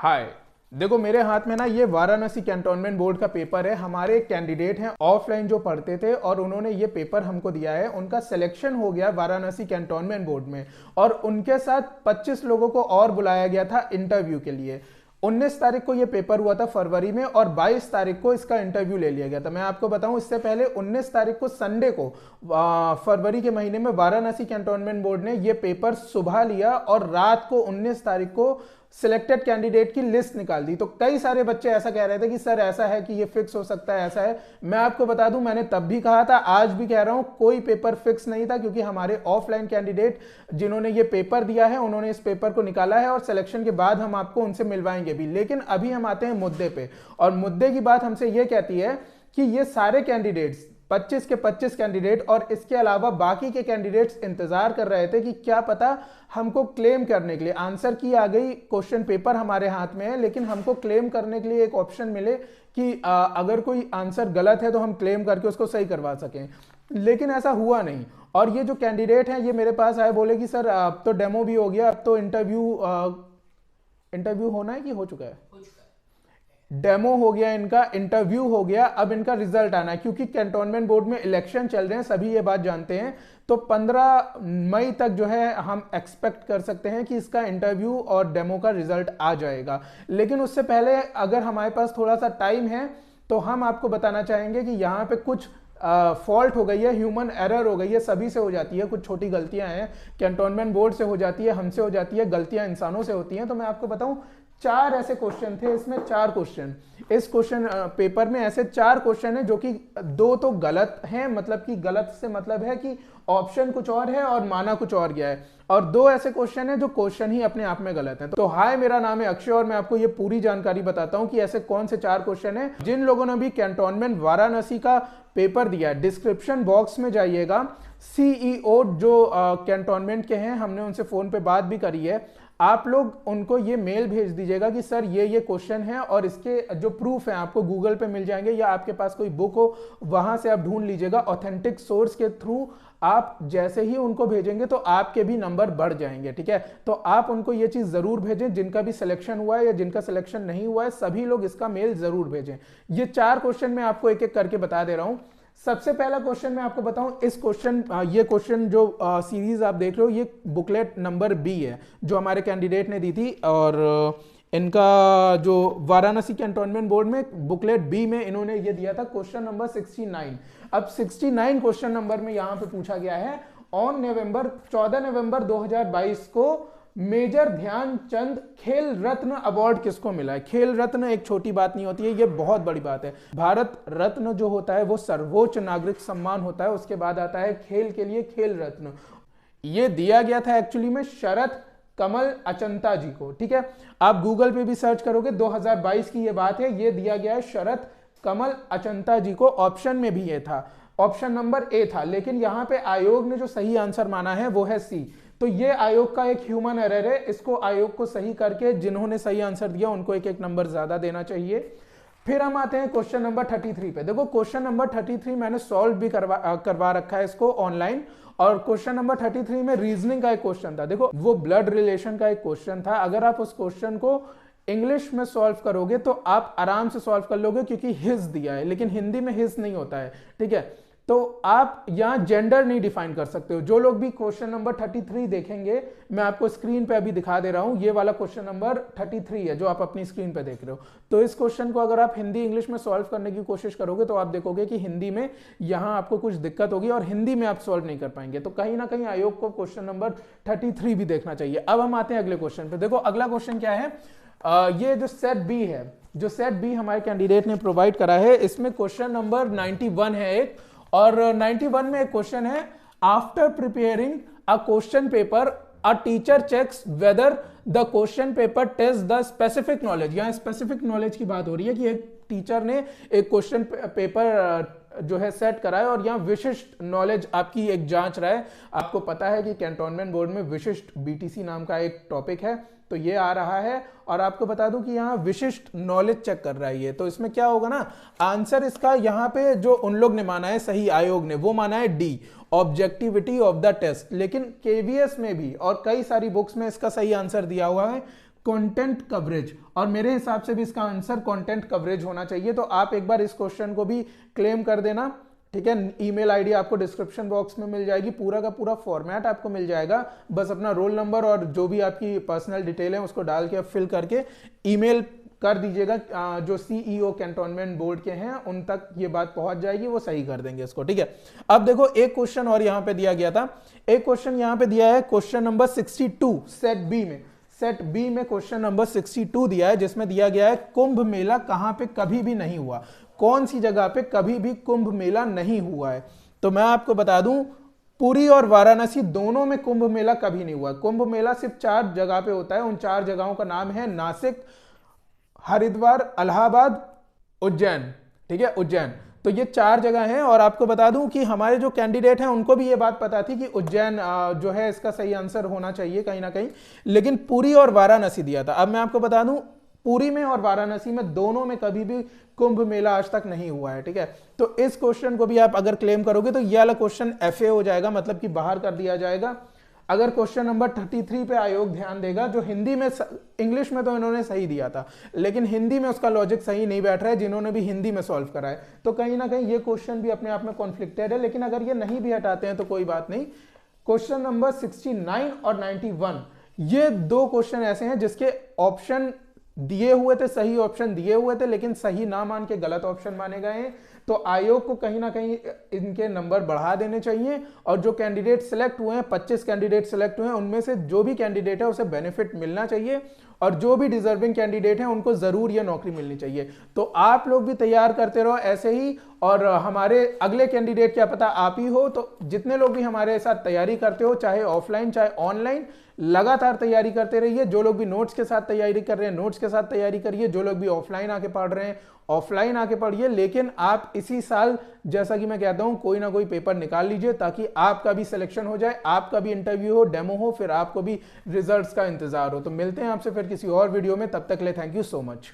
हाय। देखो मेरे हाथ में ना ये वाराणसी कैंटोनमेंट बोर्ड का पेपर है। हमारे कैंडिडेट हैं ऑफलाइन जो पढ़ते थे और उन्होंने ये पेपर हमको दिया है। उनका सिलेक्शन हो गया वाराणसी कैंटोनमेंट बोर्ड में और उनके साथ 25 लोगों को और बुलाया गया था इंटरव्यू के लिए। 19 तारीख को ये पेपर हुआ था फरवरी में और 22 तारीख को इसका इंटरव्यू ले लिया गया था। मैं आपको बताऊं इससे पहले 19 तारीख को संडे को फरवरी के महीने में वाराणसी कैंटोनमेंट बोर्ड ने ये पेपर सुबह लिया और रात को 19 तारीख को सिलेक्टेड कैंडिडेट की लिस्ट निकाल दी। तो कई सारे बच्चे ऐसा कह रहे थे कि सर ऐसा है कि ये फिक्स हो सकता है, ऐसा है। मैं आपको बता दूं मैंने तब भी कहा था, आज भी कह रहा हूं, कोई पेपर फिक्स नहीं था क्योंकि हमारे ऑफलाइन कैंडिडेट जिन्होंने ये पेपर दिया है उन्होंने इस पेपर को निकाला है और सिलेक्शन के बाद हम आपको उनसे मिलवाएंगे भी। लेकिन अभी हम आते हैं मुद्दे पे और मुद्दे की बात हमसे ये कहती है कि ये सारे कैंडिडेट्स 25 के 25 कैंडिडेट और इसके अलावा बाकी के कैंडिडेट्स इंतजार कर रहे थे कि क्या पता हमको क्लेम करने के लिए आंसर की आ गई, क्वेश्चन पेपर हमारे हाथ में है, लेकिन हमको क्लेम करने के लिए एक ऑप्शन मिले कि अगर कोई आंसर गलत है तो हम क्लेम करके उसको सही करवा सकें। लेकिन ऐसा हुआ नहीं। और ये जो कैंडिडेट हैं ये मेरे पास आए, बोले कि सर अब तो डेमो भी हो गया, अब तो इंटरव्यू होना है कि हो चुका है? डेमो हो गया, इनका इंटरव्यू हो गया, अब इनका रिजल्ट आना है क्योंकि कैंटोनमेंट बोर्ड में इलेक्शन चल रहे हैं, सभी ये बात जानते हैं। तो 15 मई तक जो है हम एक्सपेक्ट कर सकते हैं कि इसका इंटरव्यू और डेमो का रिजल्ट आ जाएगा। लेकिन उससे पहले अगर हमारे पास थोड़ा सा टाइम है तो हम आपको बताना चाहेंगे कि यहाँ पे कुछ फॉल्ट हो गई है, ह्यूमन एरर हो गई है, सभी से हो जाती है, कुछ छोटी गलतियां हैं, कैंटोनमेंट बोर्ड से हो जाती है, हमसे हो जाती है, गलतियां इंसानों से होती हैं। तो मैं आपको बताऊं 4 ऐसे क्वेश्चन थे, इसमें 4 क्वेश्चन इस क्वेश्चन पेपर में ऐसे 4 क्वेश्चन है जो कि 2 तो गलत हैं, मतलब कि गलत से मतलब है कि ऑप्शन कुछ और है और माना कुछ और गया है, और 2 ऐसे क्वेश्चन है जो क्वेश्चन ही अपने आप में गलत है। तो हाय, मेरा नाम है अक्षय और मैं आपको ये पूरी जानकारी बताता हूं कि ऐसे कौन से 4 क्वेश्चन है। जिन लोगों ने भी कैंटोनमेंट वाराणसी का पेपर दिया है डिस्क्रिप्शन बॉक्स में जाइएगा, सीईओ जो कैंटोनमेंट के हैं, हमने उनसे फोन पे बात भी करी है, आप लोग उनको ये मेल भेज दीजिएगा कि सर ये क्वेश्चन है और इसके जो प्रूफ है आपको गूगल पे मिल जाएंगे या आपके पास कोई बुक हो वहां से आप ढूंढ लीजिएगा। ऑथेंटिक सोर्स के थ्रू आप जैसे ही उनको भेजेंगे तो आपके भी नंबर बढ़ जाएंगे, ठीक है। तो आप उनको ये चीज जरूर भेजें, जिनका भी सिलेक्शन हुआ है या जिनका सिलेक्शन नहीं हुआ है सभी लोग इसका मेल जरूर भेजें। ये 4 क्वेश्चन मैं आपको एक एक करके बता दे रहा हूं। सबसे पहला क्वेश्चन मैं आपको बताऊं, ये क्वेश्चन जो सीरीज आप देख रहे हो ये बुकलेट नंबर बी है जो हमारे कैंडिडेट ने दी थी और इनका जो वाराणसी कैंटोनमेंट बोर्ड में बुकलेट बी में इन्होंने ये दिया था क्वेश्चन नंबर 69। अब 69 क्वेश्चन नंबर में यहां पे पूछा गया है ऑन 14 नवंबर 2022 को मेजर ध्यानचंद खेल रत्न अवार्ड किसको मिला है। खेल रत्न एक छोटी बात नहीं होती है, ये बहुत बड़ी बात है। भारत रत्न जो होता है वो सर्वोच्च नागरिक सम्मान होता है, उसके बाद आता है खेल के लिए खेल रत्न। ये दिया गया था एक्चुअली में शरद कमल अचंता जी को, ठीक है। आप गूगल पे भी सर्च करोगे 2022 की ये बात है, ये दिया गया है शरद कमल अचंता जी को। ऑप्शन में भी ये था, ऑप्शन नंबर ए था, लेकिन यहां पे आयोग ने जो सही आंसर माना है वो है सी। तो ये आयोग का एक ह्यूमन एरर है, इसको आयोग को सही करके जिन्होंने सही आंसर दिया उनको एक एक नंबर ज्यादा देना चाहिए। फिर हम आते हैं क्वेश्चन नंबर 33 पे। देखो क्वेश्चन नंबर 33 मैंने सॉल्व भी करवा रखा है इसको ऑनलाइन, और क्वेश्चन नंबर 33 में रीजनिंग का एक क्वेश्चन था। देखो वो ब्लड रिलेशन का एक क्वेश्चन था, अगर आप उस क्वेश्चन को इंग्लिश में सॉल्व करोगे तो आप आराम से सॉल्व कर लोगे क्योंकि हिज दिया है, लेकिन हिंदी में हिज नहीं होता है, ठीक है। तो आप यहां जेंडर नहीं डिफाइन कर सकते हो। जो लोग भी क्वेश्चन नंबर 33 देखेंगे, मैं आपको स्क्रीन पे अभी दिखा दे रहा हूं, ये वाला क्वेश्चन नंबर 33 है जो आप अपनी स्क्रीन पे देख रहे हो। तो इस क्वेश्चन को अगर आप हिंदी इंग्लिश में सॉल्व करने की कोशिश करोगे तो आप देखोगे कि हिंदी में यहां आपको कुछ दिक्कत होगी और हिंदी में आप सॉल्व नहीं कर पाएंगे। तो कहीं ना कहीं आयोग को क्वेश्चन नंबर 33 भी देखना चाहिए। अब हम आते हैं अगले क्वेश्चन पे। देखो अगला क्वेश्चन क्या है, ये जो सेट बी है, जो सेट बी हमारे कैंडिडेट ने प्रोवाइड करा है, इसमें क्वेश्चन नंबर 91 है एक, और 91 में एक क्वेश्चन है, after preparing a question paper a teacher checks whether the question paper test the specific knowledge. यहां स्पेसिफिक नॉलेज की बात हो रही है कि एक टीचर ने एक क्वेश्चन पेपर जो है सेट करा है और यहाँ विशिष्ट नॉलेज आपकी एक जांच रहा है। आपको पता है कि कैंटोनमेंट बोर्ड में विशिष्ट बीटीसी नाम का एक टॉपिक है, तो ये आ रहा है। और आपको बता दूं कि यहाँ विशिष्ट नॉलेज चेक कर रहा है ये, तो इसमें क्या होगा ना, आंसर इसका यहाँ पे जो उन लोग ने माना है सही, आयोग ने, वो माना है the, objectivity of the test. लेकिन केवीएस में भी और कई सारी बुक्स में इसका सही आंसर दिया हुआ है कंटेंट कवरेज, और मेरे हिसाब से भी इसका आंसर कंटेंट कवरेज होना चाहिए। तो आप एक बार इस क्वेश्चन को भी क्लेम कर देना, ठीक है। ईमेल आईडी आपको डिस्क्रिप्शन बॉक्स में मिल जाएगी, पूरा का पूरा फॉर्मेट आपको मिल जाएगा, बस अपना रोल नंबर और जो भी आपकी पर्सनल डिटेल है उसको डाल के फिल करके ईमेल कर दीजिएगा। जो सीईओ कैंटोनमेंट बोर्ड के हैं उन तक ये बात पहुंच जाएगी, वो सही कर देंगे इसको, ठीक है। अब देखो एक क्वेश्चन और यहां पे दिया गया था, एक क्वेश्चन यहां पे दिया है क्वेश्चन नंबर 62 सेट बी में। सेट बी में क्वेश्चन नंबर 62 दिया है, जिसमें दिया गया है कुंभ मेला कहां पे कभी भी नहीं हुआ, कौन सी जगह पे कभी भी कुंभ मेला नहीं हुआ है। तो मैं आपको बता दूं, पुरी और वाराणसी दोनों में कुंभ मेला कभी नहीं हुआ। कुंभ मेला सिर्फ 4 जगह पे होता है, उन 4 जगहों का नाम है नासिक, हरिद्वार, इलाहाबाद, उज्जैन, ठीक है, उज्जैन। तो ये 4 जगह हैं, और आपको बता दूं कि हमारे जो कैंडिडेट हैं उनको भी ये बात पता थी कि उज्जैन जो है इसका सही आंसर होना चाहिए कहीं ना कहीं, लेकिन पुरी और वाराणसी दिया था। अब मैं आपको बता दूं, पुरी में और वाराणसी में दोनों में कभी भी कुंभ मेला आज तक नहीं हुआ है, ठीक है। तो इस क्वेश्चन को भी आप अगर क्लेम करोगे तो ये वाला क्वेश्चन एफए हो जाएगा, मतलब कि बाहर कर दिया जाएगा। अगर क्वेश्चन नंबर 33 पे आयोग ध्यान देगा, जो हिंदी में, इंग्लिश में तो इन्होंने सही दिया था, लेकिन हिंदी में उसका लॉजिक सही नहीं बैठ रहा है, जिन्होंने भी हिंदी में सॉल्व करा है, तो कहीं ना कहीं ये क्वेश्चन भी अपने आप में कॉन्फ्लिक्टेड है। लेकिन अगर ये नहीं भी हटाते हैं तो कोई बात नहीं। क्वेश्चन नंबर 69 और 91, ये 2 क्वेश्चन ऐसे हैं जिसके ऑप्शन दिए हुए थे, सही ऑप्शन दिए हुए थे, लेकिन सही ना मान के गलत ऑप्शन माने गए हैं। तो आयोग को कहीं ना कहीं इनके नंबर बढ़ा देने चाहिए, और जो कैंडिडेट सिलेक्ट हुए हैं, 25 कैंडिडेट सिलेक्ट हुए हैं, उनमें से जो भी कैंडिडेट है उसे बेनिफिट मिलना चाहिए, और जो भी डिजर्विंग कैंडिडेट हैं उनको जरूर ये नौकरी मिलनी चाहिए। तो आप लोग भी तैयार करते रहो ऐसे ही, और हमारे अगले कैंडिडेट क्या पता आप ही हो। तो जितने लोग भी हमारे साथ तैयारी करते हो, चाहे ऑफलाइन चाहे ऑनलाइन, लगातार तैयारी करते रहिए। जो लोग भी नोट्स के साथ तैयारी कर रहे हैं, नोट्स के साथ तैयारी करिए। जो लोग भी ऑफलाइन आके पढ़ रहे हैं, ऑफलाइन आके पढ़िए। लेकिन आप इसी साल, जैसा कि मैं कहता हूं, कोई ना कोई पेपर निकाल लीजिए, ताकि आपका भी सिलेक्शन हो जाए, आपका भी इंटरव्यू हो, डेमो हो, फिर आपको भी रिजल्ट्स का इंतजार हो। तो मिलते हैं आपसे फिर किसी और वीडियो में, तब तक ले थैंक यू सो मच।